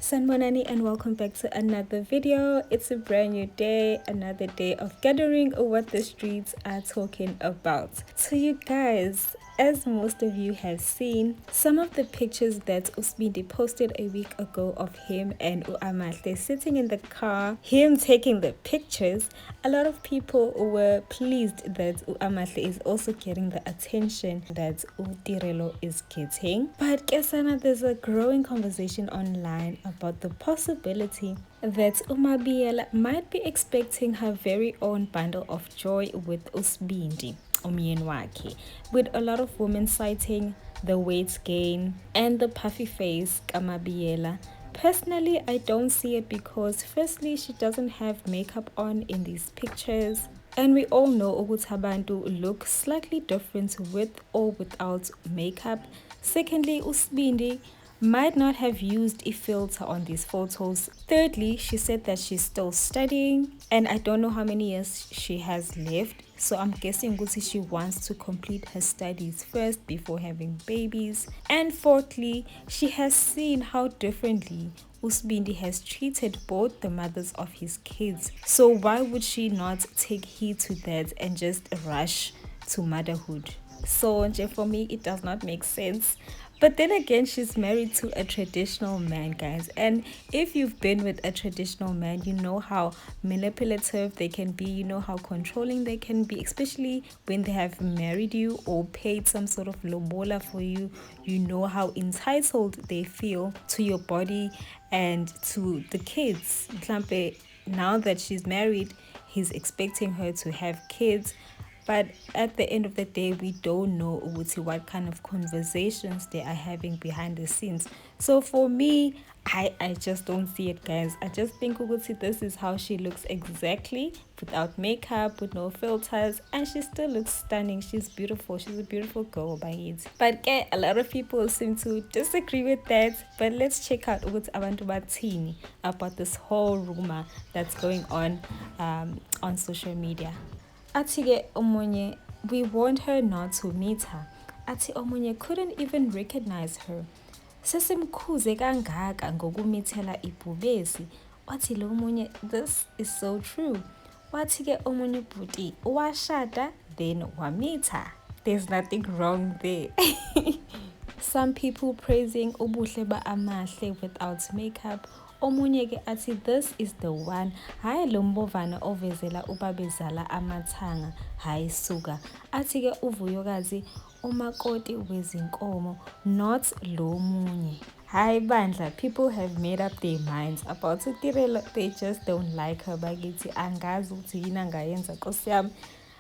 Sanmonani and welcome back to another video. It's a brand new day, another day of gathering what the streets are talking about. So you guys, as most of you have seen, some of the pictures that Usmindi posted a week ago of him and Uamahle sitting in the car, him taking the pictures, a lot of people were pleased that Uamahle is also getting the attention that Utirelo is getting. But Kesana, there's a growing conversation online about the possibility that Umabiela might be expecting her very own bundle of joy with Usbindi, umyeni wakhe, with a lot of women citing the weight gain and the puffy face Kamabiela. Personally, I don't see it because firstly, she doesn't have makeup on in these pictures. And we all know ukuthi abantu look slightly different with or without makeup. Secondly, Usbindi might not have used a filter on these photos. Thirdly, she said that she's still studying and I don't know how many years she has left. So I'm guessing Gusi she wants to complete her studies first before having babies. And fourthly, she has seen how differently Usbindi has treated both the mothers of his kids. So why would she not take heed to that and just rush to motherhood? So for me, it does not make sense. But then again, she's married to a traditional man, guys. And if you've been with a traditional man, you know how manipulative they can be. You know how controlling they can be, especially when they have married you or paid some sort of lobola for you. You know how entitled they feel to your body and to the kids. Now that she's married, he's expecting her to have kids. But at the end of the day, we don't know what kind of conversations they are having behind the scenes. So for me, I just don't see it, guys. I just think this is how she looks exactly, without makeup, with no filters, and she still looks stunning. She's beautiful. She's a beautiful girl by it. But a lot of people seem to disagree with that. But let's check out what abantu bathini about this whole rumor that's going on social media. Athi omunye, we warned her not to meet her. Athi omunye couldn't even recognize her. Sesimkhuze kangaka ngokumithela ibhubesi. Wathi lo omunye, this is so true. Wathi omunye bhuti, washada then wamitha. There's nothing wrong there. Some people praising ubuhle ba amahle without makeup. Omunye ke athi this is the one, hayi lo mbovana ovezela ubabezala amathanga, hayi suka. Athi ke uvuyokazi umakoti wezinkomo, not lo munye. Hayi bandla, people have made up their minds about Utirelo. They just don't like her. Bakithi angazi ukuthi yini angayenza Nkosi yami.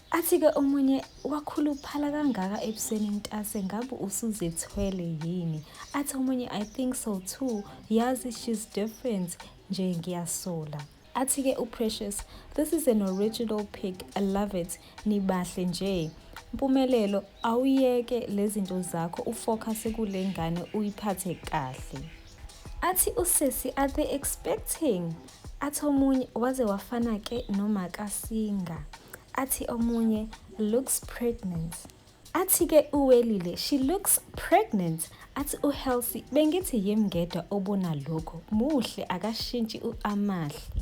Athi ke omunye wakhuluphala kangaka ebusweni ntase ngabe usuzethwele yini. Athi omunye I think so too. Yazi she's different nje ngiyasola. Athi ke uPrecious, this is an original pic. I love it. Nibahle nje. Mpumelelo awuyeke lezinto zakho ufocus kule ngane uyiphathe kahle. Athi usesi are they expecting? Athi omunye waze wafana ke noma kasinga. Athi omunye looks pregnant. Athi ke uwelile, she looks pregnant. Athi uHealthy, bengithi yemngeda obona lokho muhle akashintshi uamahle.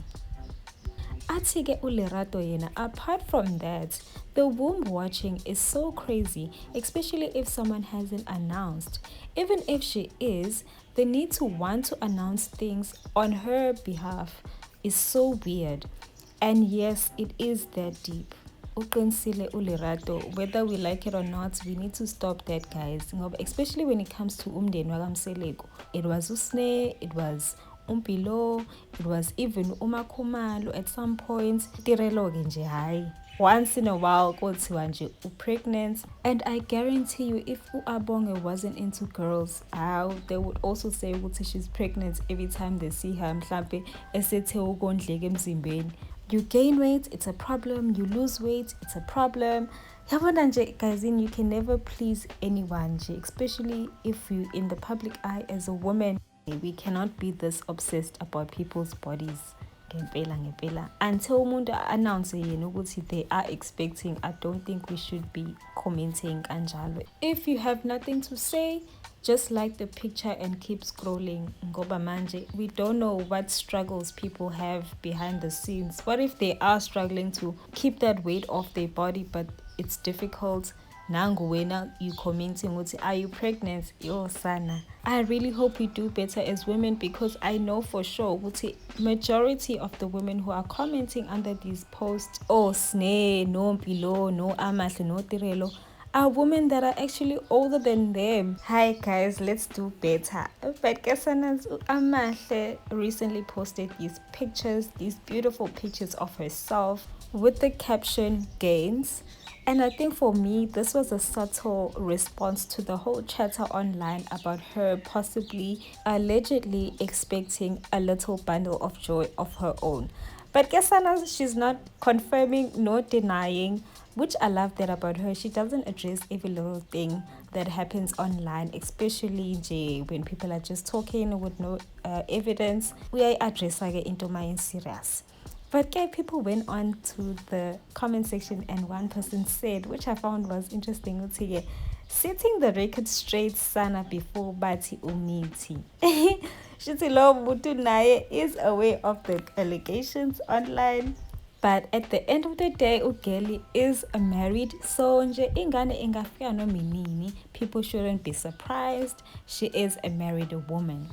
Athi ke uLerato yena, apart from that, the womb watching is so crazy, especially if someone hasn't announced. Even if she is, the need to want to announce things on her behalf is so weird. And yes, it is that deep. Uqinisile uLerato, whether we like it or not, we need to stop that, guys. Especially when it comes to umndeni wakamseleko. It was Usne, it was Umpilo, it was even uMakhumalo at some point. Tirelo ke nje hayi. Once in a while, kuthiwa nje pregnant. And I guarantee you, if uAbonge wasn't into girls, they would also say ukuthi she's pregnant every time they see her. Mhlambe esethe ukondleka emzimbeni. You gain weight, it's a problem. You lose weight, it's a problem. Guys, you can never please anyone, especially if you're in the public eye as a woman. We cannot be this obsessed about people's bodies. Until umuntu announce ukuthi they are expecting, I don't think we should be commenting kanjalo. If you have nothing to say, just like the picture and keep scrolling. Ngoba manje, we don't know what struggles people have behind the scenes. What if they are struggling to keep that weight off their body, but it's difficult? Nangu wena you commenting ukuthi, are you pregnant? Yo sana. I really hope we do better as women, because I know for sure ukuthi majority of the women who are commenting under these posts, oh sneh, no mpilo, no amahle, no tirelo, are women that are actually older than them. Hi guys, let's do better. But Kesana's Amahle recently posted these beautiful pictures of herself with the caption gains. And I think for me, this was a subtle response to the whole chatter online about her possibly, allegedly expecting a little bundle of joy of her own. But Kesana, she's not confirming nor denying, which I love that about her. She doesn't address every little thing that happens online, especially when people are just talking with no evidence. We are addressing it into my serious. But people went on to the comment section, and one person said, which I found was interesting, setting the record straight sana before bati umiti. Shithi lo muntu naye is aware of the allegations online. But at the end of the day, Ugeli is married, so nje ingane ingafika nominini, people shouldn't be surprised. She is a married woman.